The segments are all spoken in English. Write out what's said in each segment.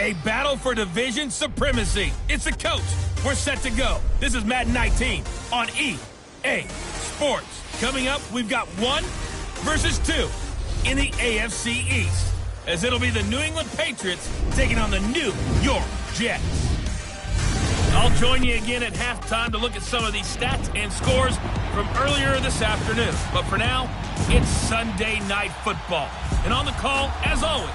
A battle for division supremacy. It's a coach. We're set to go. This is Madden 19 on EA Sports. Coming up, we've got 1 versus 2 in the AFC East, as it'll be the New England Patriots taking on the New York Jets. I'll join you again at halftime to look at some of these stats and scores from earlier this afternoon. But for now, it's Sunday Night Football. And on the call, as always,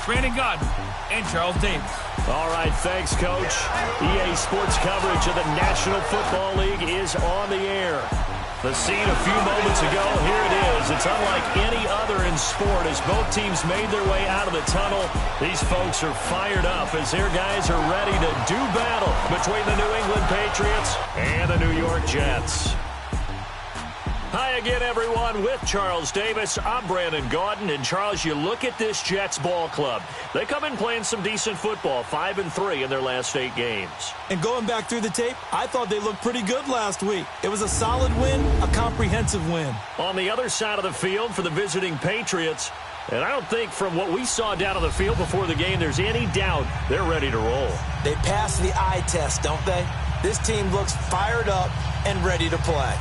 Brandon Godden and Charles Davis. All right, thanks, Coach. EA Sports coverage of the National Football League is on the air. The scene a few moments ago, here it is. It's unlike any other in sport as both teams made their way out of the tunnel. These folks are fired up as their guys are ready to do battle between the New England Patriots and the New York Jets. Hi again, everyone. With Charles Davis, I'm Brandon Godden. And, Charles, you look at this Jets ball club. They come in playing some decent football, 5-3 in their last 8 games. And going back through the tape, I thought they looked pretty good last week. It was a solid win, a comprehensive win. On the other side of the field for the visiting Patriots, and I don't think from what we saw down on the field before the game there's any doubt they're ready to roll. They passed the eye test, don't they? This team looks fired up and ready to play.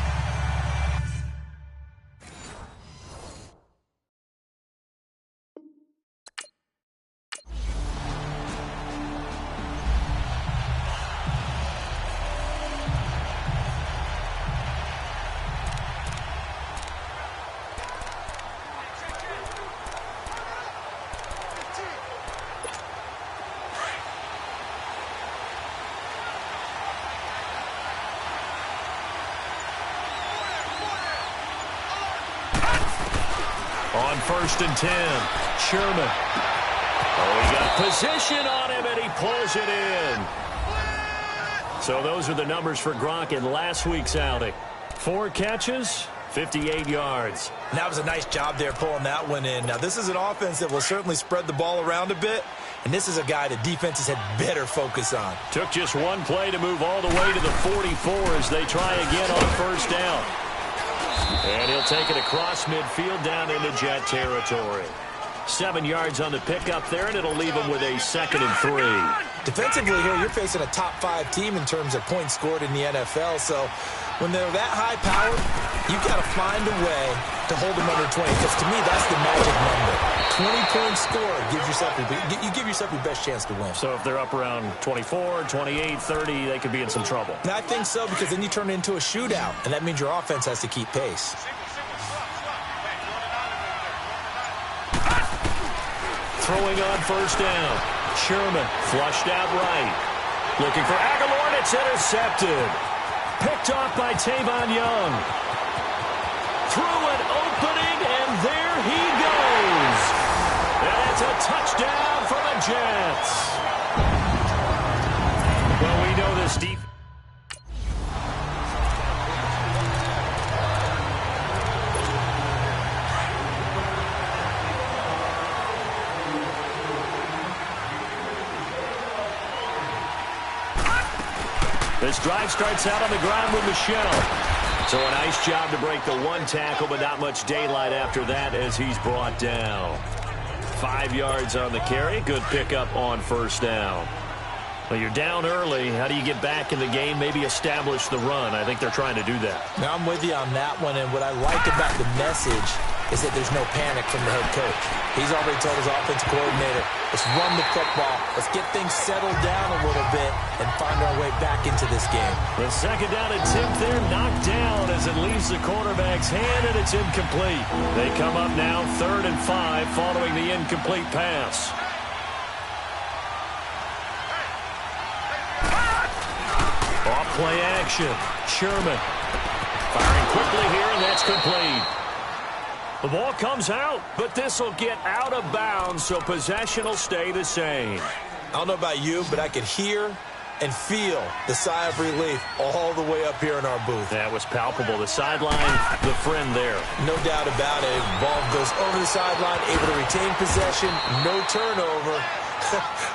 On 1st and 10, Sherman. Oh, he got position on him, and he pulls it in. So those are the numbers for Gronk in last week's outing. 4 catches, 58 yards. And that was a nice job there pulling that one in. Now, this is an offense that will certainly spread the ball around a bit, and this is a guy that defenses had better focus on. Took just one play to move all the way to the 44 as they try again on 1st down. And he'll take it across midfield down into Jet territory. 7 yards on the pickup there, and it'll leave him with a 2nd and 3. Defensively here, you're facing a top 5 team in terms of points scored in the NFL. So when they're that high powered, you've got to find a way to hold them under 20. Because to me, that's the magic number. 20-point score gives yourself you give yourself your best chance to win. So if they're up around 24, 28, 30, they could be in some trouble. And I think so, because then you turn it into a shootout, and that means your offense has to keep pace. Throwing on 1st down. Sherman flushed out right. Looking for Aguilar, and it's intercepted. Picked off by Tavon Young. Through an opening, and there he goes. And it's a touchdown for the Jets. Well, we know this defense. This drive starts out on the ground with Michelle. So a nice job to break the 1 tackle, but not much daylight after that as he's brought down. 5 yards on the carry. Good pickup on 1st down. Well, you're down early. How do you get back in the game, maybe establish the run? I think they're trying to do that. Now, I'm with you on that one, and what I like about the message is that there's no panic from the head coach. He's already told his offensive coordinator, let's run the football, let's get things settled down a little bit, and find our way back into this game. The 2nd down attempt there knocked down as it leaves the quarterback's hand, and it's incomplete. They come up now 3rd and 5 following the incomplete pass. Off play action. Sherman firing quickly here, and that's complete. The ball comes out, but this will get out of bounds, so possession will stay the same. I don't know about you, but I could hear and feel the sigh of relief all the way up here in our booth. That was palpable. The sideline, the friend there. No doubt about it. Ball goes over the sideline, able to retain possession, no turnover.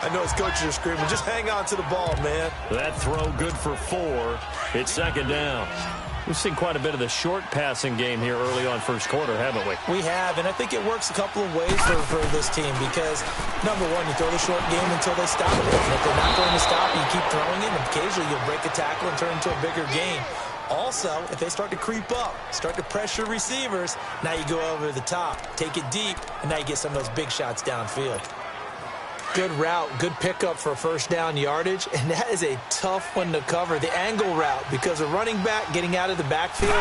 I know his coaches are screaming, just hang on to the ball, man. That throw good for 4. It's 2nd down. We've seen quite a bit of the short passing game here early on first quarter, haven't we? We have, and I think it works a couple of ways for this team because, number one, you throw the short game until they stop it. And if they're not going to stop, you keep throwing it, and occasionally you'll break a tackle and turn it into a bigger game. Also, if they start to creep up, start to pressure receivers, now you go over the top, take it deep, and now you get some of those big shots downfield. Good route, good pickup for first down yardage, and that is a tough one to cover, the angle route, because a running back getting out of the backfield,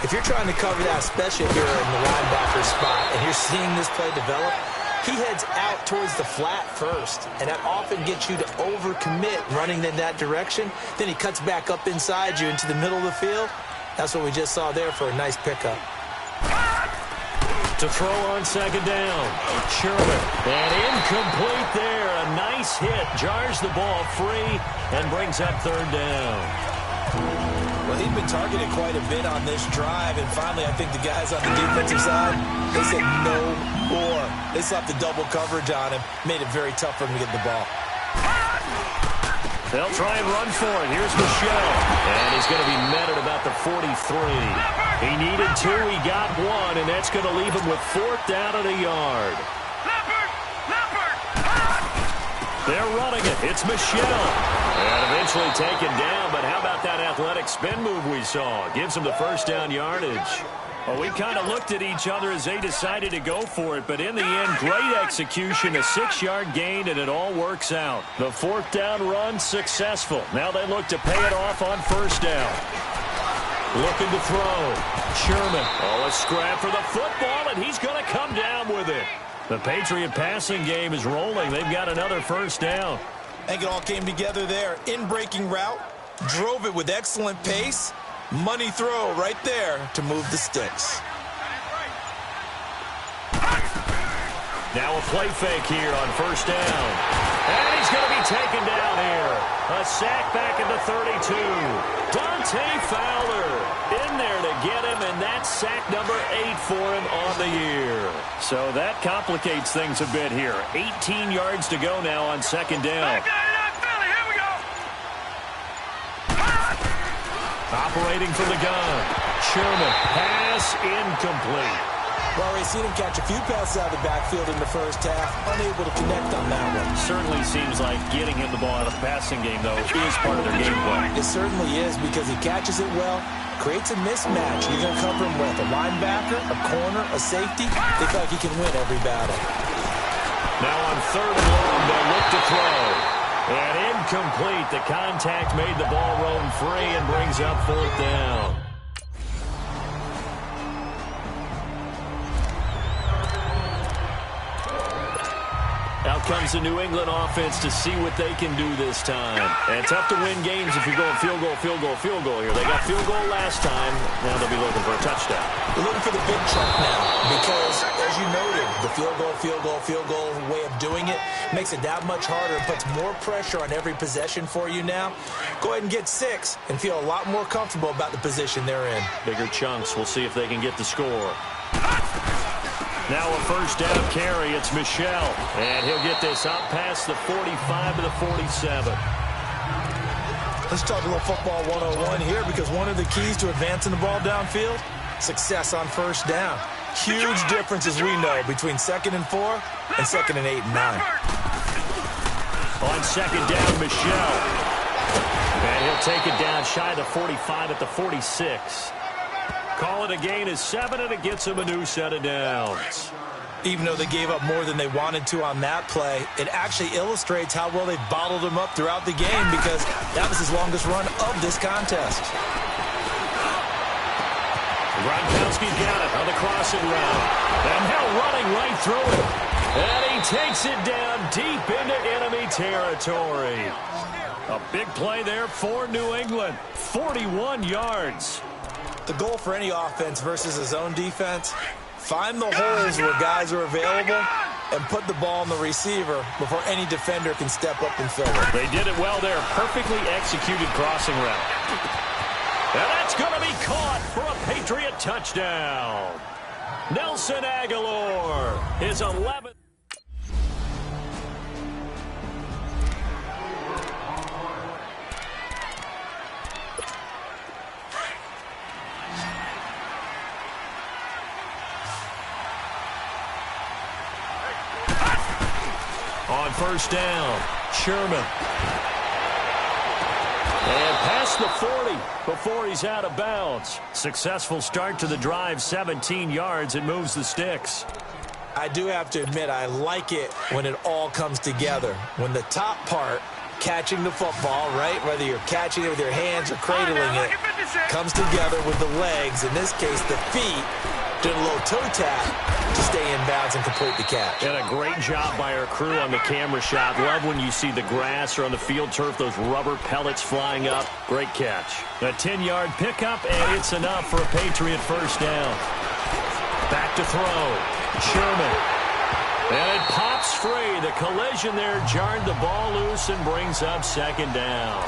if you're trying to cover that, especially if you're in the linebacker spot and you're seeing this play develop, he heads out towards the flat first, and that often gets you to overcommit running in that direction. Then he cuts back up inside you into the middle of the field. That's what we just saw there for a nice pickup. To throw on second down, Sherman. And incomplete there. A nice hit. Jars the ball free and brings up third down. Well, he'd been targeted quite a bit on this drive, and finally I think the guys on the defensive side, they said no more. They slapped the double coverage on him, made it very tough for him to get the ball. They'll try and run for it. Here's Michelle. And he's going to be met at about the 43. He needed 2, he got 1, and that's going to leave him with 4th down and a yard. They're running it. It's Michelle. And eventually taken down, but how about that athletic spin move we saw? Gives him the first down yardage. Well, we kind of looked at each other as they decided to go for it, but in the end, great execution, a 6-yard gain, and it all works out. The 4th down run successful. Now they look to pay it off on first down. Looking to throw. Sherman. Oh, a scrap for the football, and he's going to come down with it. The Patriot passing game is rolling. They've got another first down. I think it all came together there. In-breaking route, drove it with excellent pace. Money throw right there to move the sticks. Now a play fake here on first down. And he's going to be taken down here. A sack back at the 32. Dante Fowler in there to get him, and that's sack number 8 for him on the year. So that complicates things a bit here. 18 yards to go now on second down. Operating from the gun. Sherman. Pass incomplete. Well, we've seen him catch a few passes out of the backfield in the first half. Unable to connect on that one. Certainly seems like getting him the ball out of the passing game, though, is part of their game plan. It certainly is because he catches it well, creates a mismatch. You're going to cover him with a linebacker, a corner, a safety. They feel like he can win every battle. Now on third and long, they'll look to throw. And incomplete. The contact made the ball roam free and brings up 4th down. Out comes the New England offense to see what they can do this time. And tough to win games if you're going field goal, field goal, field goal here. They got field goal last time. Now they'll be looking for a touchdown. They're looking for the big chunk now because, as you noted, the field goal way of doing it makes it that much harder and puts more pressure on every possession for you now. Go ahead and get 6 and feel a lot more comfortable about the position they're in. Bigger chunks. We'll see if they can get the score. Now a first down carry. It's Michelle. And he'll get this up past the 45 to the 47. Let's talk a little football 101 here because one of the keys to advancing the ball downfield, success on first down. Huge difference, as we know, between 2nd and 4 and 2nd and 8 and 9. On second down, Michelle. And he'll take it down shy of the 45 at the 46. Call it a gain of 7, and it gets him a new set of downs. Even though they gave up more than they wanted to on that play, it actually illustrates how well they bottled him up throughout the game because that was his longest run of this contest. Gronkowski's got it on the crossing route. And now running right through it. And he takes it down deep into enemy territory. A big play there for New England. 41 yards. The goal for any offense versus his own defense, find the holes where guys are available and put the ball on the receiver before any defender can step up and fill it. They did it well there. Perfectly executed crossing route. And that's going to be caught for a Patriot touchdown. Nelson Aguilar, his 11th. on first down. Sherman. And past the 40 before he's out of bounds. Successful start to the drive, 17 yards, and moves the sticks. I do have to admit, I like it when it all comes together. When the top part, catching the football, right, whether you're catching it with your hands or cradling it, comes together with the legs, in this case the feet, did a little toe tap to stay in bounds and complete the catch. And a great job by our crew on the camera shot. Love when you see the grass or on the field turf, those rubber pellets flying up. Great catch. A 10-yard pickup, and it's enough for a Patriot first down. Back to throw. Sherman. And it pops free. The collision there jarred the ball loose and brings up second down.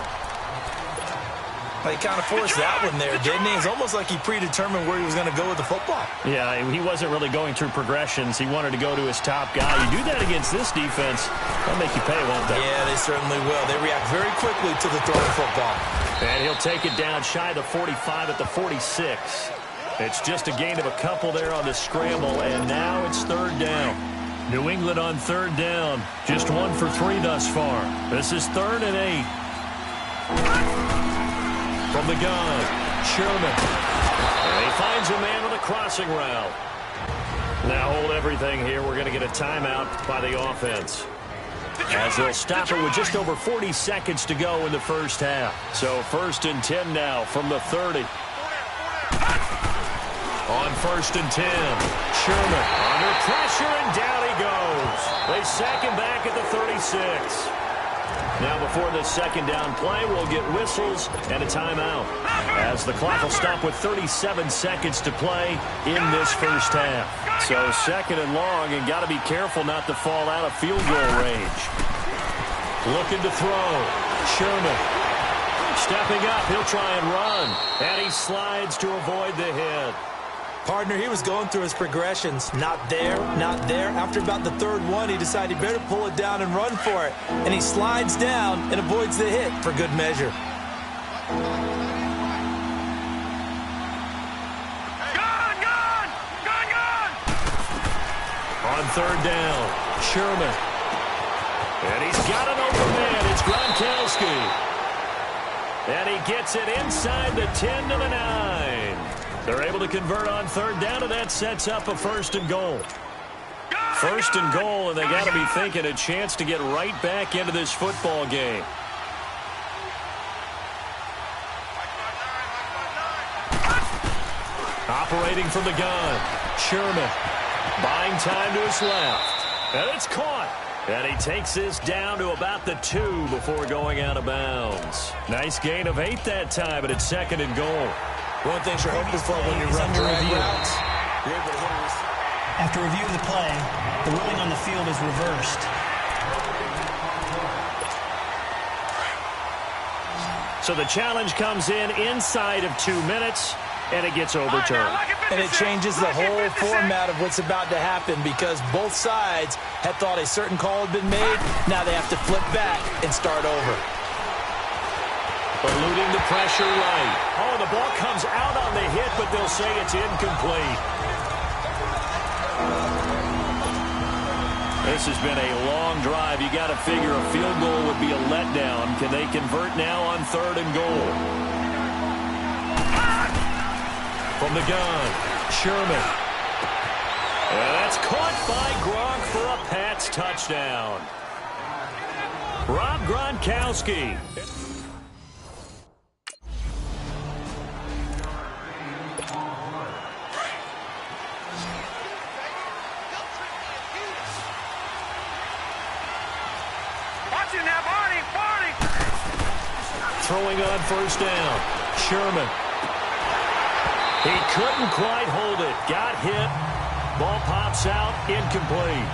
He kind of forced that one there, didn't he? It's almost like he predetermined where he was going to go with the football. Yeah, he wasn't really going through progressions. He wanted to go to his top guy. You do that against this defense, they'll make you pay, won't they? Yeah, they certainly will. They react very quickly to the throwing football. And he'll take it down shy of the 45 at the 46. It's just a gain of a couple there on the scramble, and now it's third down. New England on third down. Just 1 for 3 thus far. This is 3rd and 8. From the gun, Sherman. And he finds a man on the crossing route. Now hold everything here. We're going to get a timeout by the offense, as they'll stop it with just over 40 seconds to go in the first half. So 1st and 10 now from the 30. On 1st and 10, Sherman under pressure, and down he goes. They sack him back at the 36. Now before this second down play, we'll get whistles and a timeout, as the clock will stop with 37 seconds to play in this first half. So 2nd and long, and got to be careful not to fall out of field goal range. Looking to throw. Sherman. Stepping up, he'll try and run. And he slides to avoid the hit. Partner, he was going through his progressions. Not there, not there. After about the 3rd one, he decided he better pull it down and run for it. And he slides down and avoids the hit for good measure. Gone! On 3rd down, Sherman. And he's got an open man. It's Gronkowski. And he gets it inside the 10 to the 9. They're able to convert on 3rd down, and that sets up a 1st and goal. 1st and goal, and they got to be thinking a chance to get right back into this football game. Operating from the gun, Sherman. Buying time to his left. And it's caught. And he takes this down to about the 2 before going out of bounds. Nice gain of 8 that time, but it's 2nd and goal. One thing you're hoping for when you run drag routes, you're able to hit it. After review of the play, the ruling on the field is reversed. So the challenge comes in inside of 2 minutes, and it gets overturned. And it changes the whole format of what's about to happen, because both sides had thought a certain call had been made. Now they have to flip back and start over. Eluding the pressure right. Oh, the ball comes out on the hit, but they'll say it's incomplete. This has been a long drive. You got to figure a field goal would be a letdown. Can they convert now on 3rd and goal? From the gun, Sherman. And that's caught by Gronk for a Pats touchdown. Rob Gronkowski. Throwing on 1st down, Sherman. He couldn't quite hold it. Got hit. Ball pops out. Incomplete.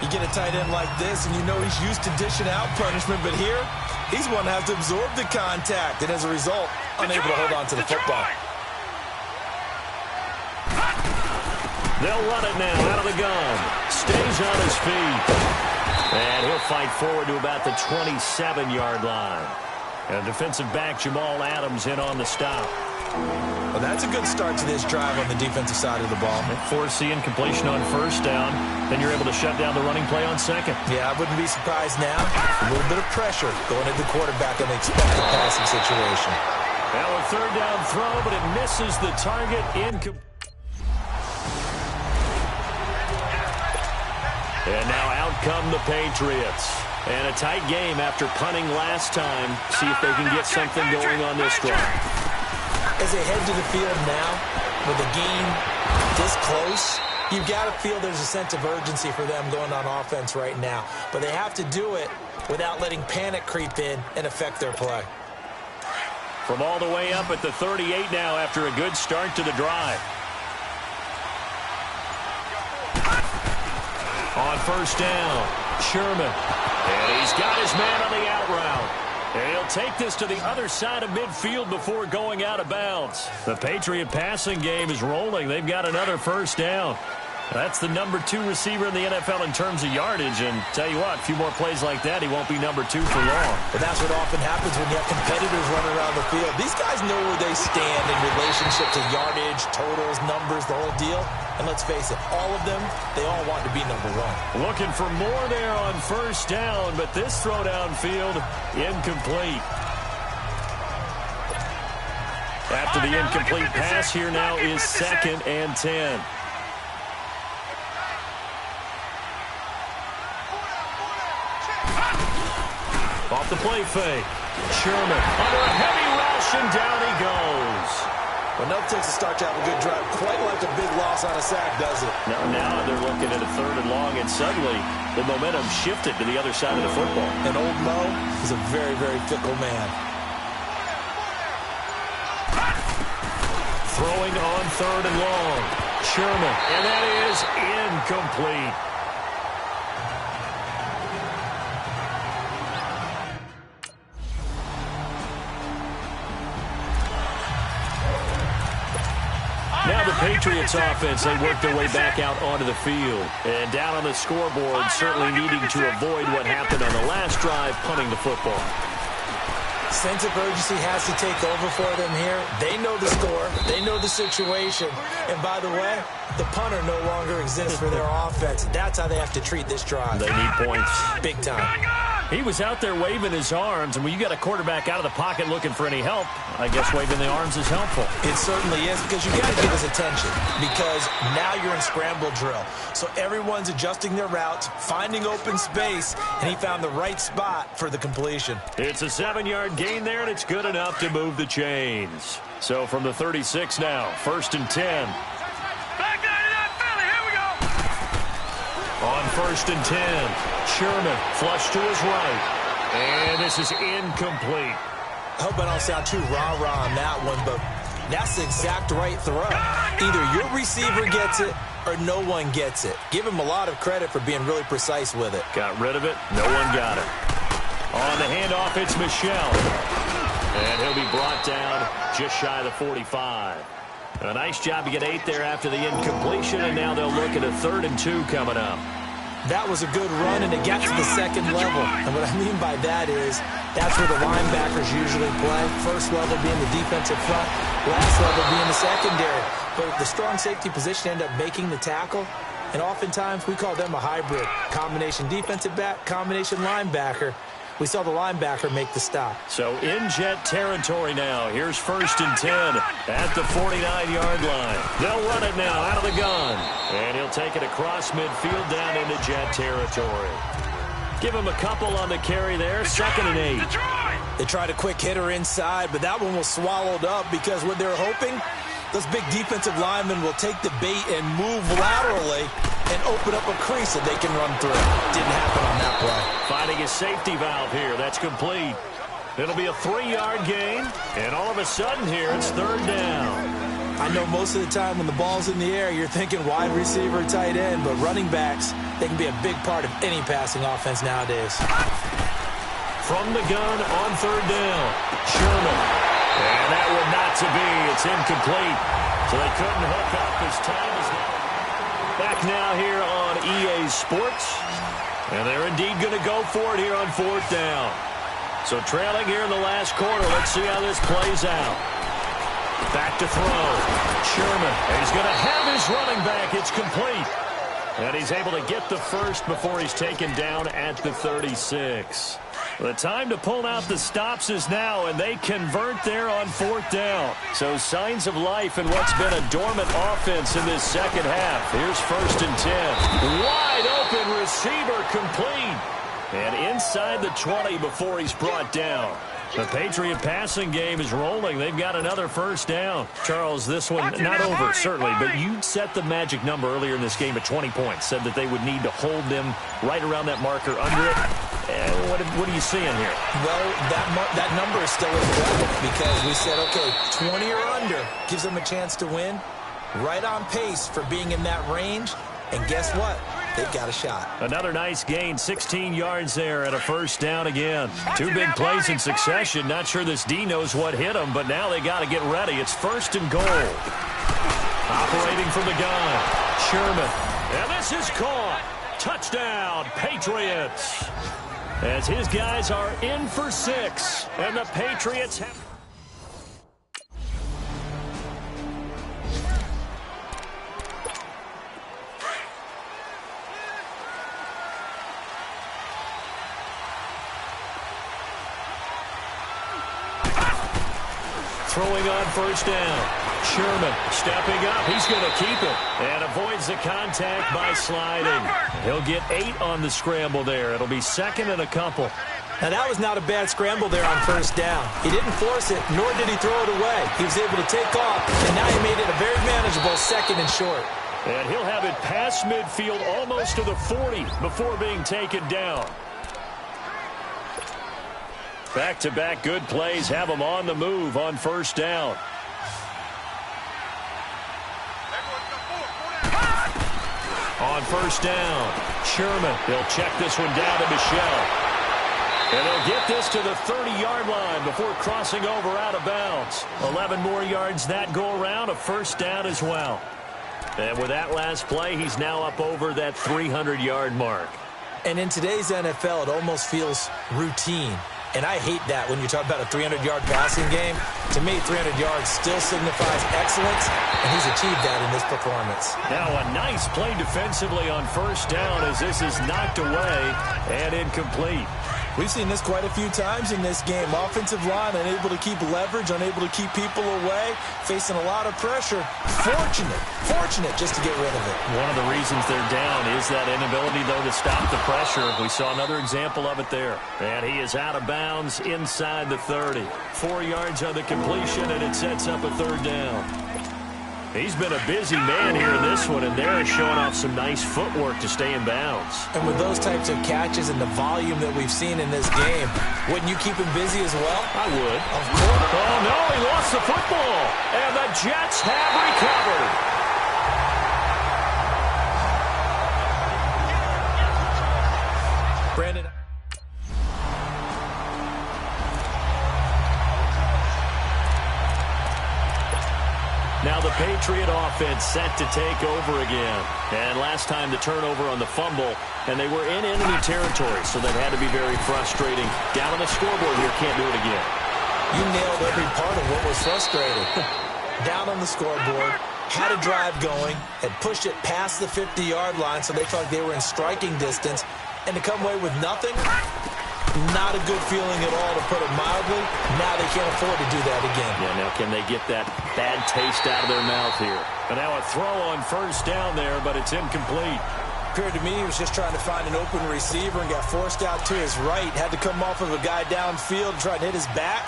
You get a tight end like this, and you know he's used to dishing out punishment, but here, he's one that has to absorb the contact, and as a result, unable to hold on to the football. They'll run it now out of the gun. Stays on his feet. And he'll fight forward to about the 27-yard line. And defensive back Jamal Adams in on the stop. Well, that's a good start to this drive on the defensive side of the ball. Force the incompletion on first down. Then you're able to shut down the running play on second. Yeah, I wouldn't be surprised now. A little bit of pressure going into the quarterback in the expected passing situation. Now a third down throw, but it misses the target. And now out come the Patriots. And a tight game after punting last time. See if they can get something going on this drive. As they head to the field now, with the game this close, you've got to feel there's a sense of urgency for them going on offense right now. But they have to do it without letting panic creep in and affect their play. From all the way up at the 38 now after a good start to the drive. On first down, Sherman. And he's got his man on the out route. And he'll take this to the other side of midfield before going out of bounds. The Patriot passing game is rolling. They've got another first down. That's the number 2 receiver in the NFL in terms of yardage. And tell you what, a few more plays like that, he won't be number 2 for long. But that's what often happens when you have competitors running around the field. These guys know where they stand in relationship to yardage, totals, numbers, the whole deal. And let's face it, all of them, they all want to be number 1. Looking for more there on first down, but this throw downfield, incomplete. After the incomplete pass, here now is 2nd and 10. Off the play fake. Sherman under a heavy rush, and down he goes. Well, no takes a start to have a good drive. Quite like a big loss on a sack, does it? Now they're looking at a 3rd and long, and suddenly the momentum shifted to the other side of the football. And old Mo is a very, very fickle man. Throwing on 3rd and long. Sherman, and that is incomplete. Now the Patriots offense, they work their way back out onto the field. And down on the scoreboard, certainly needing to avoid what happened on the last drive, punting the football. Sense of urgency has to take over for them here. They know the score. They know the situation. And by the way, the punter no longer exists for their offense. That's how they have to treat this drive. They need points. Big time. He was out there waving his arms, and when you got a quarterback out of the pocket looking for any help, I guess waving the arms is helpful. It certainly is, because you got to give his attention, because now you're in scramble drill. So everyone's adjusting their routes, finding open space, and he found the right spot for the completion. It's a 7-yard gain there, and it's good enough to move the chains. So from the 36 now, 1st and 10. On 1st and 10, Sherman flush to his right. And this is incomplete. I hope I don't sound too rah-rah on that one, but that's the exact right throw. Either your receiver gets it or no one gets it. Give him a lot of credit for being really precise with it. Got rid of it. No one got it. On the handoff, it's Michelle. And he'll be brought down just shy of the 45. A nice job to get 8 there after the incompletion, and now they'll look at a 3rd and 2 coming up. That was a good run, and it got to the 2nd level. And what I mean by that is that's where the linebackers usually play. First level being the defensive front, last level being the secondary. But the strong safety position ended up making the tackle, and oftentimes we call them a hybrid. Combination defensive back, combination linebacker. We saw the linebacker make the stop. So in jet territory now. Here's 1st and 10 at the 49-yard line. They'll run it now out of the gun. And he'll take it across midfield down into jet territory. Give him a couple on the carry there. 2nd and 8. They tried a quick hitter inside, but that one was swallowed up because what they're hoping, those big defensive linemen will take the bait and move laterally and open up a crease that they can run through. Didn't happen on that play. Finding a safety valve here. That's complete. It'll be a 3-yard gain, and all of a sudden here it's 3rd down. I know most of the time when the ball's in the air, you're thinking wide receiver, tight end, but running backs, they can be a big part of any passing offense nowadays. From the gun on 3rd down, Sherman. And that one not to be. It's incomplete. So they couldn't hook up as time is now. Back now here on EA Sports. And they're indeed going to go for it here on 4th down. So trailing here in the last quarter. Let's see how this plays out. Back to throw. Sherman. He's going to have his running back. It's complete. And he's able to get the first before he's taken down at the 36. The time to pull out the stops is now, and they convert there on 4th down. So signs of life in what's been a dormant offense in this second half. Here's 1st and 10. Wide open receiver complete. And inside the 20 before he's brought down. The Patriot passing game is rolling. They've got another 1st down. Charles, this one not over, certainly, but you set the magic number earlier in this game at 20 points. Said that they would need to hold them right around that marker under it. What are you seeing here? Well, that number is still in play because we said, okay, 20 or under gives them a chance to win. Right on pace for being in that range. And guess what? They've got a shot. Another nice gain, 16 yards there and a 1st down again. 2 big plays in succession. Not sure this D knows what hit him, but now they got to get ready. It's 1st and goal. Operating from the gun, Sherman. And this is caught. Touchdown, Patriots. As his guys are in for 6, and the Patriots have... Throwing on 1st down. Sherman stepping up. He's going to keep it. And avoids the contact by sliding. He'll get 8 on the scramble there. It'll be 2nd and a couple. Now, that was not a bad scramble there on 1st down. He didn't force it, nor did he throw it away. He was able to take off, and now he made it a very manageable 2nd and short. And he'll have it past midfield almost to the 40 before being taken down. Back-to-back good plays have them on the move on 1st down. On 1st down, Sherman. He'll check this one down to Michelle. And they'll get this to the 30-yard line before crossing over out of bounds. 11 more yards that go around, a 1st down as well. And with that last play, he's now up over that 300-yard mark. And in today's NFL, it almost feels routine. And I hate that when you talk about a 300-yard passing game. To me, 300 yards still signifies excellence, and he's achieved that in this performance. Now a nice play defensively on 1st down as this is knocked away and incomplete. We've seen this quite a few times in this game. Offensive line unable to keep leverage, unable to keep people away, facing a lot of pressure. Fortunate just to get rid of it. One of the reasons they're down is that inability, though, to stop the pressure. We saw another example of it there. And he is out of bounds inside the 30. 4 yards on the completion, and it sets up a 3rd down. He's been a busy man here in this one, and they're showing off some nice footwork to stay in bounds. And with those types of catches and the volume that we've seen in this game, wouldn't you keep him busy as well? I would. Of course. Oh, no, he lost the football. And the Jets have recovered. Brandon. Now the Patriot offense set to take over again. And last time the turnover on the fumble, and they were in enemy territory, so that had to be very frustrating. Down on the scoreboard here, can't do it again. You nailed every part of what was frustrating. Down on the scoreboard, had a drive going, had pushed it past the 50-yard line, so they felt like they were in striking distance, and to come away with nothing, not a good feeling at all, to put it mildly. Now they can't afford to do that again. Yeah, now can they get that bad taste out of their mouth here? And now a throw on 1st down there, but it's incomplete. Appeared to me he was just trying to find an open receiver and got forced out to his right. Had to come off of a guy downfield, try to hit his back.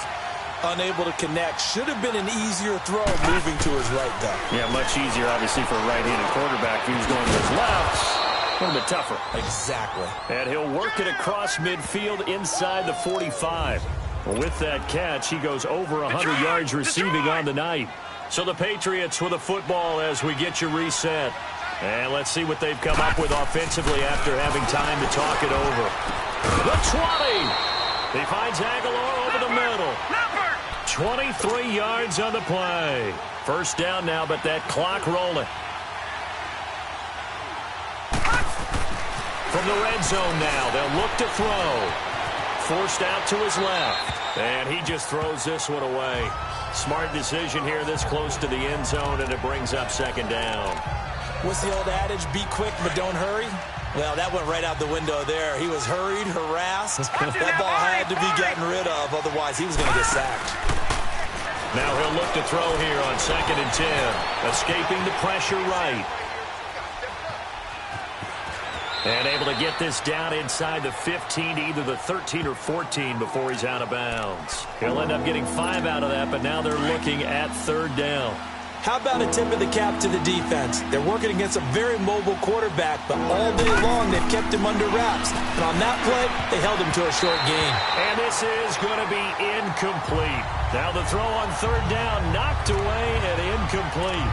Unable to connect. Should have been an easier throw moving to his right, though. Yeah, much easier, obviously, for a right-handed quarterback. He was going to his left. A little bit tougher. Exactly. And he'll work it across midfield inside the 45. With that catch, he goes over 100 yards receiving on the night. So the Patriots with a football as we get you reset. And let's see what they've come up with offensively after having time to talk it over. The 20. He finds Aguilar over the middle. 23 yards on the play. 1st down now, but that clock rolling. From the red zone now, they'll look to throw. Forced out to his left. And he just throws this one away. Smart decision here this close to the end zone, and it brings up second down. What's the old adage? Be quick, but don't hurry. Well, that went right out the window there. He was hurried, harassed. That ball had to be gotten rid of, otherwise he was going to get sacked. Now he'll look to throw here on 2nd and 10. Escaping the pressure right. And able to get this down inside the 15 to either the 13 or 14 before he's out of bounds. He'll end up getting 5 out of that, but now they're looking at 3rd down. How about a tip of the cap to the defense? They're working against a very mobile quarterback, but all day long they've kept him under wraps. And on that play, they held him to a short gain. And this is going to be incomplete. Now the throw on 3rd down, knocked away and incomplete.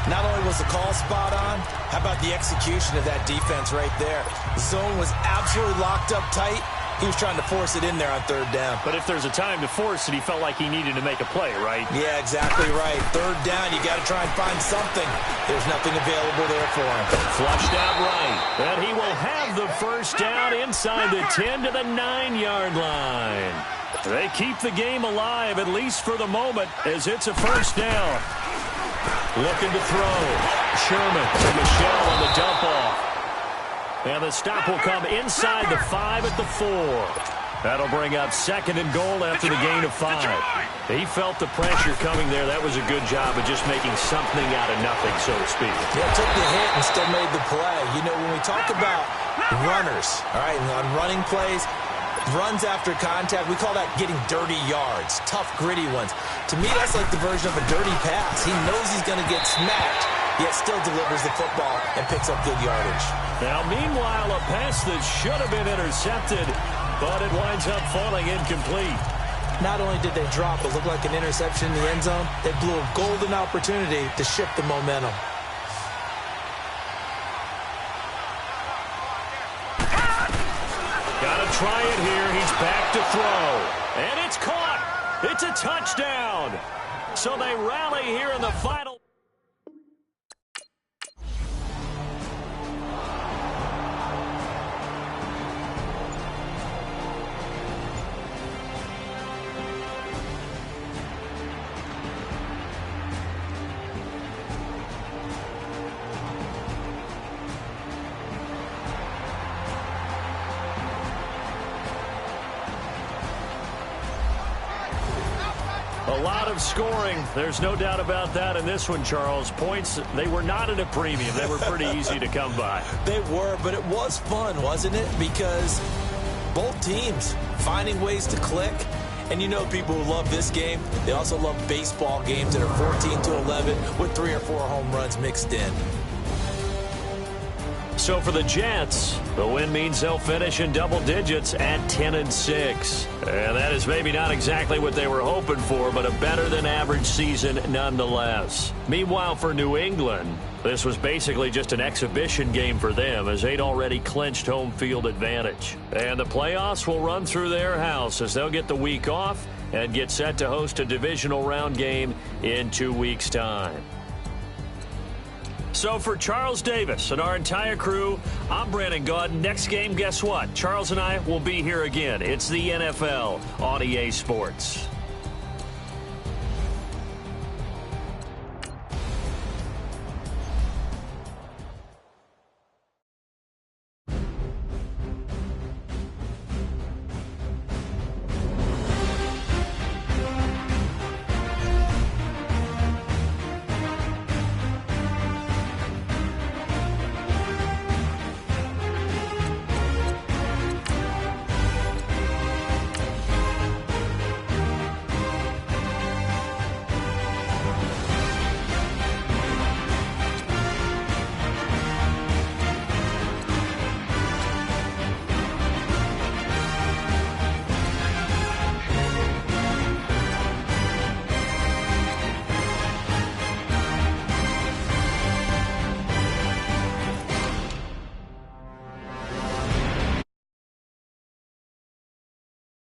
Not only was the call spot on, how about the execution of that defense right there? The zone was absolutely locked up tight. He was trying to force it in there on 3rd down. But if there's a time to force it, he felt like he needed to make a play, right? Yeah, exactly right. 3rd down, you got to try and find something. There's nothing available there for him. Flushed out right. And he will have the 1st down inside the 10 to the 9-yard line. They keep the game alive, at least for the moment, as it's a 1st down. Looking to throw. Sherman to Michelle on the dump off. And the stop will come inside the 5 at the 4. That'll bring up 2nd and goal after the gain of 5. He felt the pressure coming there. That was a good job of just making something out of nothing, so to speak. Yeah, took the hit and still made the play. You know, when we talk about runners, all right, on running plays, runs after contact, we call that getting dirty yards, tough, gritty ones. To me, that's like the version of a dirty pass. He knows he's going to get smacked, yet still delivers the football and picks up good yardage. Now, meanwhile, a pass that should have been intercepted, but it winds up falling incomplete. Not only did they drop what looked like an interception in the end zone, they blew a golden opportunity to shift the momentum. Got to try it here. He's back to throw. And it's caught. It's a touchdown. So they rally here in the final. A lot of scoring. There's no doubt about that in this one, Charles. Points, they were not at a premium. They were pretty easy to come by. They were, but it was fun, wasn't it? Because both teams finding ways to click. And you know people who love this game, they also love baseball games that are 14-11 with 3 or 4 home runs mixed in. So for the Jets, the win means they'll finish in double digits at 10-6. And that is maybe not exactly what they were hoping for, but a better than average season nonetheless. Meanwhile, for New England, this was basically just an exhibition game for them as they'd already clinched home field advantage. And the playoffs will run through their house as they'll get the week off and get set to host a divisional round game in 2 weeks' time. So for Charles Davis and our entire crew, I'm Brandon Gaudin. Next game, guess what? Charles and I will be here again. It's the NFL on EA Sports.